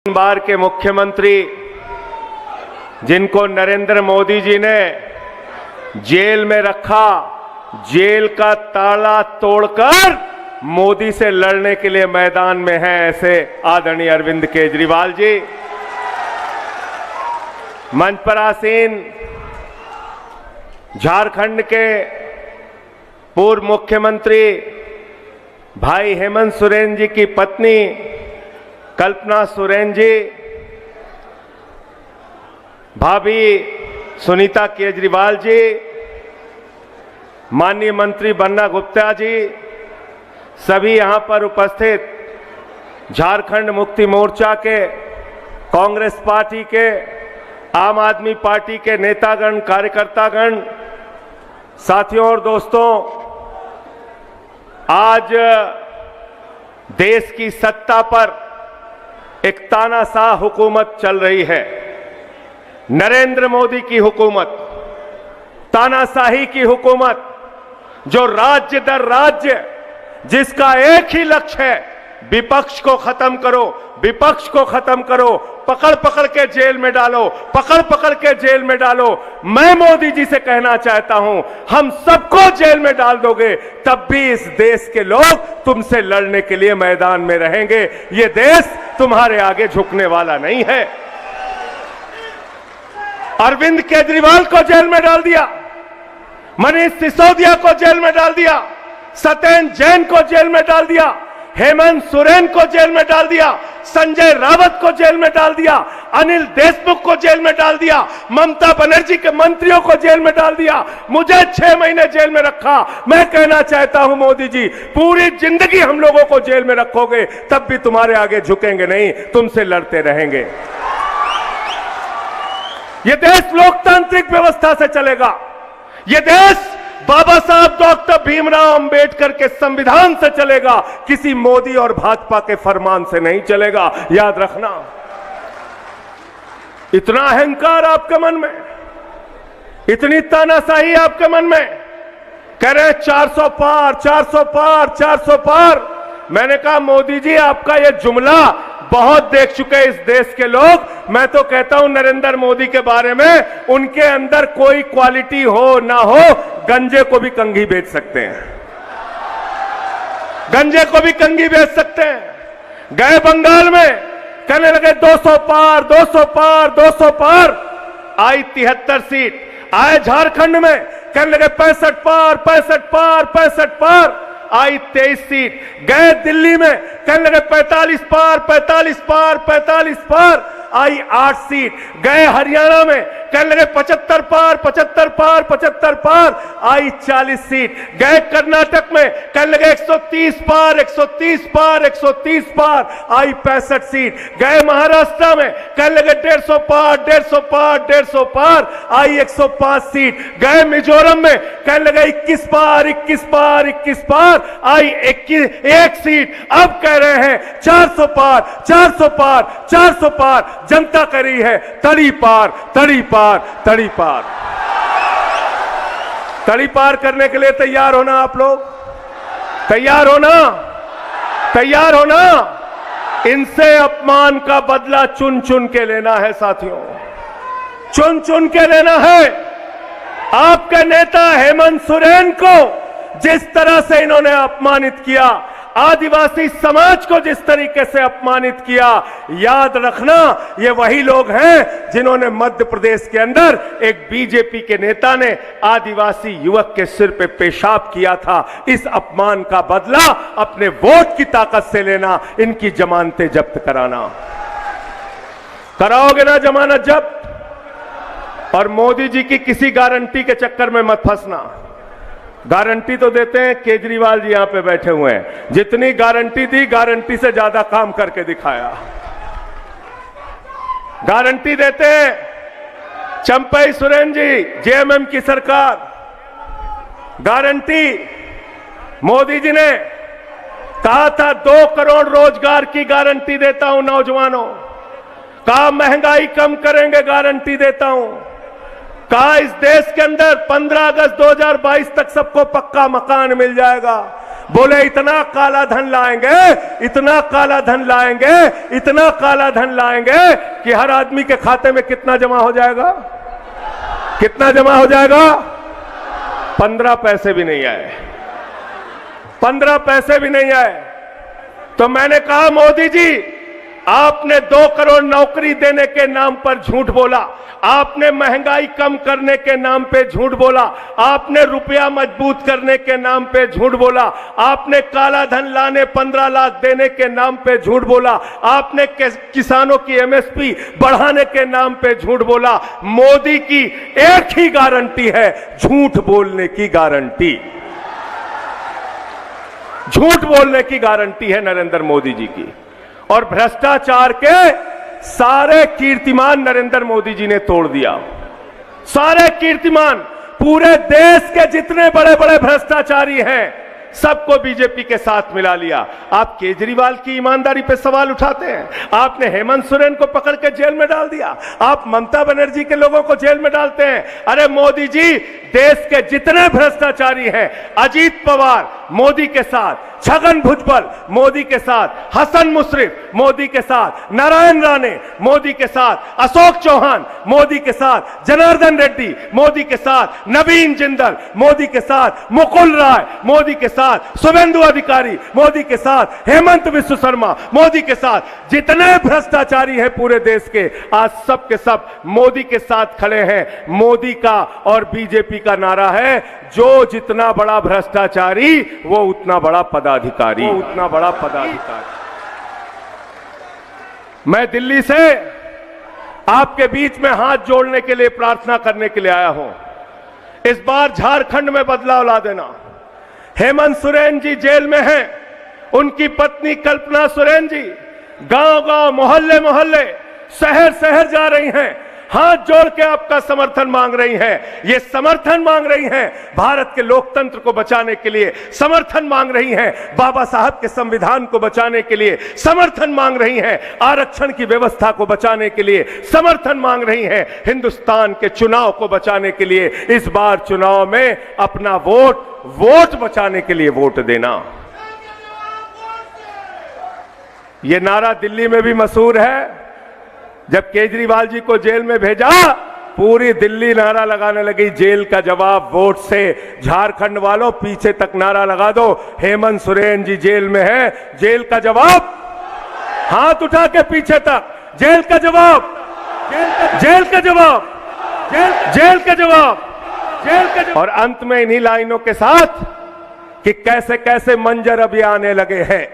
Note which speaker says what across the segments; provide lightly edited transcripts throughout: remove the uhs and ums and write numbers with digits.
Speaker 1: बार के मुख्यमंत्री जिनको नरेंद्र मोदी जी ने जेल में रखा, जेल का ताला तोड़कर मोदी से लड़ने के लिए मैदान में हैं, ऐसे आदरणीय अरविंद केजरीवाल जी। मंच पर आसीन झारखंड के पूर्व मुख्यमंत्री भाई हेमंत सोरेन जी की पत्नी कल्पना सोरेन जी, भाभी सुनीता केजरीवाल जी, माननीय मंत्री बन्ना गुप्ता जी, सभी यहां पर उपस्थित झारखंड मुक्ति मोर्चा के, कांग्रेस पार्टी के, आम आदमी पार्टी के नेतागण, कार्यकर्तागण, साथियों और दोस्तों, आज देश की सत्ता पर एक तानाशाह हुकूमत चल रही है। नरेंद्र मोदी की हुकूमत, तानाशाही की हुकूमत, जो राज्य दर राज्य जिसका एक ही लक्ष्य है, विपक्ष को खत्म करो, विपक्ष को खत्म करो, पकड़ पकड़ के जेल में डालो, पकड़ पकड़ के जेल में डालो। मैं मोदी जी से कहना चाहता हूं, हम सबको जेल में डाल दोगे तब भी इस देश के लोग तुमसे लड़ने के लिए मैदान में रहेंगे। ये देश तुम्हारे आगे झुकने वाला नहीं है। अरविंद केजरीवाल को जेल में डाल दिया, मनीष सिसोदिया को जेल में डाल दिया, सत्येंद्र जैन को जेल में डाल दिया, हेमंत सोरेन को जेल में डाल दिया, संजय रावत को जेल में डाल दिया, अनिल देशमुख को जेल में डाल दिया, ममता बनर्जी के मंत्रियों को जेल में डाल दिया, मुझे 6 महीने जेल में रखा। मैं कहना चाहता हूं मोदी जी, पूरी जिंदगी हम लोगों को जेल में रखोगे तब भी तुम्हारे आगे झुकेंगे नहीं, तुमसे लड़ते रहेंगे। यह देश लोकतांत्रिक व्यवस्था से चलेगा। यह देश बाबा साहब डॉक्टर भीमराव अंबेडकर के संविधान से चलेगा, किसी मोदी और भाजपा के फरमान से नहीं चलेगा, याद रखना। इतना अहंकार आपके मन में, इतनी तानाशाही आपके मन में, कह रहे 400 पार, 400 पार, 400 पार। मैंने कहा मोदी जी, आपका यह जुमला बहुत देख चुके हैं इस देश के लोग। मैं तो कहता हूं नरेंद्र मोदी के बारे में, उनके अंदर कोई क्वालिटी हो ना हो, गंजे को भी कंघी बेच सकते हैं, गंजे को भी कंघी बेच सकते हैं। गए बंगाल में, कहने लगे 200 पार, 200 पार, 200 पार, आई 73 सीट। आए झारखंड में, कहने लगे 65 पार, 65 पार, 65 पार, आई 23 सीट। गए दिल्ली में, कहने लगे 45 पार, 45 पार, 45 पार, आई 8 सीट। गए हरियाणा में, कहने लगे 75 पार, 75 पार, 75 पार, आई 40 सीट। गए कर्नाटक में, कहने लगे 130 पार, 130 पार, 130 पार, आई 65 सीट। गए महाराष्ट्र में, कहने लगे 150 पार, 150 पार, 150 पार, आई 105 सीट। गए मिजोरम में, कहने लगे 21 पार, 21 पार, 21 पार, आई 1 सीट। अब कह रहे हैं 400 पार, 400 पार, 400 पार। जनता कह रही है तड़ी पार, तड़ी पार, तड़ी पार। तड़ी पार करने के लिए तैयार होना, आप लोग तैयार होना, तैयार होना। इनसे अपमान का बदला चुन चुन के लेना है साथियों, चुन चुन के लेना है। आपके नेता हेमंत सोरेन को जिस तरह से इन्होंने अपमानित किया, आदिवासी समाज को जिस तरीके से अपमानित किया, याद रखना, ये वही लोग हैं जिन्होंने मध्य प्रदेश के अंदर एक बीजेपी के नेता ने आदिवासी युवक के सिर पे पेशाब किया था। इस अपमान का बदला अपने वोट की ताकत से लेना, इनकी जमानतें जब्त कराना। कराओगे ना जमानत जब्त? और मोदी जी की किसी गारंटी के चक्कर में मत फंसना। गारंटी तो देते हैं, केजरीवाल जी यहां पे बैठे हुए हैं, जितनी गारंटी दी, गारंटी से ज्यादा काम करके दिखाया। गारंटी देते हैं चंपई सोरेन जी, जेएमएम की सरकार। गारंटी मोदी जी ने कहा था 2 करोड़ रोजगार की गारंटी देता हूं नौजवानों, कहा महंगाई कम करेंगे, गारंटी देता हूं, कहा इस देश के अंदर 15 अगस्त 2022 तक सबको पक्का मकान मिल जाएगा। बोले इतना काला धन लाएंगे, इतना काला धन लाएंगे, इतना काला धन लाएंगे कि हर आदमी के खाते में कितना जमा हो जाएगा, कितना जमा हो जाएगा? 15 पैसे भी नहीं आए, 15 पैसे भी नहीं आए। तो मैंने कहा मोदी जी, आपने 2 करोड़ नौकरी देने के नाम पर झूठ बोला, आपने महंगाई कम करने के नाम पे झूठ बोला, आपने रुपया मजबूत करने के नाम पे झूठ बोला, आपने काला धन लाने 15 लाख देने के नाम पे झूठ बोला, आपने किसानों की एमएसपी बढ़ाने के नाम पे झूठ बोला। मोदी की एक ही गारंटी है, झूठ बोलने की गारंटी, झूठ बोलने की गारंटी है नरेंद्र मोदी जी की। और भ्रष्टाचार के सारे कीर्तिमान नरेंद्र मोदी जी ने तोड़ दिया, सारे कीर्तिमान। पूरे देश के जितने बड़े बड़े भ्रष्टाचारी हैं सबको बीजेपी के साथ मिला लिया। आप केजरीवाल की ईमानदारी पे सवाल उठाते हैं, आपने हेमंत सोरेन को पकड़ के जेल में डाल दिया, आप ममता बनर्जी के लोगों को जेल में डालते हैं। अरे मोदी जी, देश के जितने भ्रष्टाचारी हैं, अजीत पवार मोदी के साथ, छगन भुजबल मोदी के साथ, हसन मुश्रीफ मोदी के साथ, नारायण राणे मोदी के साथ, अशोक चौहान मोदी के साथ, जनार्दन रेड्डी मोदी के साथ, नवीन जिंदल मोदी के साथ, मुकुल राय मोदी के साथ, शुभेंदु अधिकारी मोदी के साथ, हेमंत विश्व शर्मा मोदी के साथ, जितने भ्रष्टाचारी हैं पूरे देश के, आज सब के सब मोदी के साथ खड़े हैं। मोदी का और बीजेपी का नारा है, जो जितना बड़ा भ्रष्टाचारी वो उतना बड़ा पदाधिकारी, वो उतना बड़ा पदाधिकारी। मैं दिल्ली से आपके बीच में हाथ जोड़ने के लिए, प्रार्थना करने के लिए आया हूं। इस बार झारखंड में बदलाव ला देना। हेमंत सोरेन जी जेल में हैं, उनकी पत्नी कल्पना सोरेन जी गांव-गांव, मोहल्ले-मोहल्ले, शहर-शहर जा रही हैं, हाथ जोड़ के आपका समर्थन मांग रही हैं। ये समर्थन मांग रही हैं भारत के लोकतंत्र को बचाने के लिए, समर्थन मांग रही हैं बाबा साहब के संविधान को बचाने के लिए, समर्थन मांग रही हैं आरक्षण की व्यवस्था को बचाने के लिए, समर्थन मांग रही हैं हिंदुस्तान के चुनाव को बचाने के लिए। इस बार चुनाव में अपना वोट बचाने के लिए वोट देना। ये नारा दिल्ली में भी मशहूर है। जब केजरीवाल जी को जेल में भेजा, पूरी दिल्ली नारा लगाने लगी, जेल का जवाब वोट से। झारखंड वालों पीछे तक नारा लगा दो, हेमंत सोरेन जी जेल में है, जेल का जवाब, हाथ उठा के पीछे तक, जेल का जवाब, जेल का जवाब, जेल का जवाब, जेल का जवाब। और अंत में इन्हीं लाइनों के साथ कि कैसे कैसे मंजर अभी आने लगे हैं,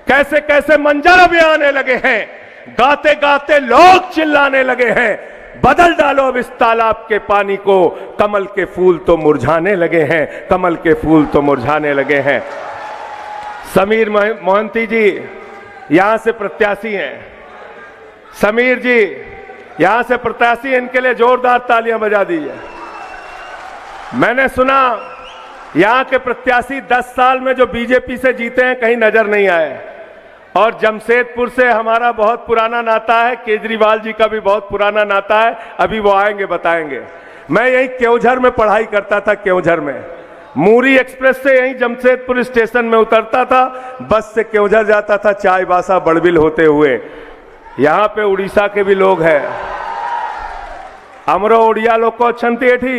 Speaker 1: कैसे कैसे मंजर अभी आने लगे हैं, गाते गाते लोग चिल्लाने लगे हैं, बदल डालो अब इस तालाब के पानी को, कमल के फूल तो मुरझाने लगे हैं, कमल के फूल तो मुरझाने लगे हैं। समीर मोहंती जी यहां से प्रत्याशी हैं, समीर जी यहां से प्रत्याशी, इनके लिए जोरदार तालियां बजा दीजिए। मैंने सुना यहां के प्रत्याशी 10 साल में जो बीजेपी से जीते हैं कहीं नजर नहीं आए। और जमशेदपुर से हमारा बहुत पुराना नाता है, केजरीवाल जी का भी बहुत पुराना नाता है, अभी वो आएंगे बताएंगे। मैं यहीं केवझर में पढ़ाई करता था, केवझर में मूरी एक्सप्रेस से यहीं जमशेदपुर स्टेशन में उतरता था, बस से केवझर जाता था, चाईबासा बड़बिल होते हुए। यहाँ पे उड़ीसा के भी लोग हैं, हमरो उड़िया लोग को अच्छी एठी,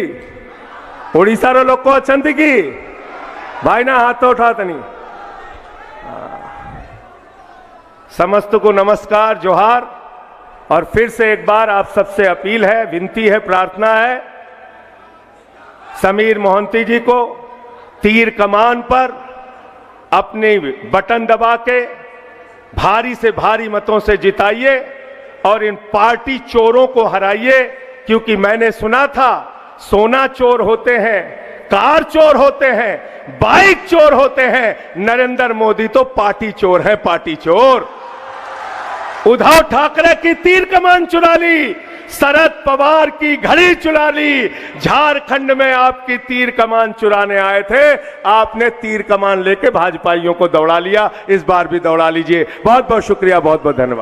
Speaker 1: उड़ीसा रो लोग को अच्छी की भाई ना हाथ उठाते नहीं। समस्त को नमस्कार, जोहार। और फिर से एक बार आप सबसे अपील है, विनती है, प्रार्थना है, समीर मोहंती जी को तीर कमान पर अपने बटन दबा के भारी से भारी मतों से जिताइए और इन पार्टी चोरों को हराइए। क्योंकि मैंने सुना था सोना चोर होते हैं, कार चोर होते हैं, बाइक चोर होते हैं, नरेंद्र मोदी तो पार्टी चोर है, पार्टी चोर। उद्धव ठाकरे की तीर कमान चुरा ली, शरद पवार की घड़ी चुरा ली, झारखंड में आपकी तीर कमान चुराने आए थे, आपने तीर कमान लेके भाजपाइयों को दौड़ा लिया, इस बार भी दौड़ा लीजिए। बहुत बहुत शुक्रिया, बहुत बहुत धन्यवाद।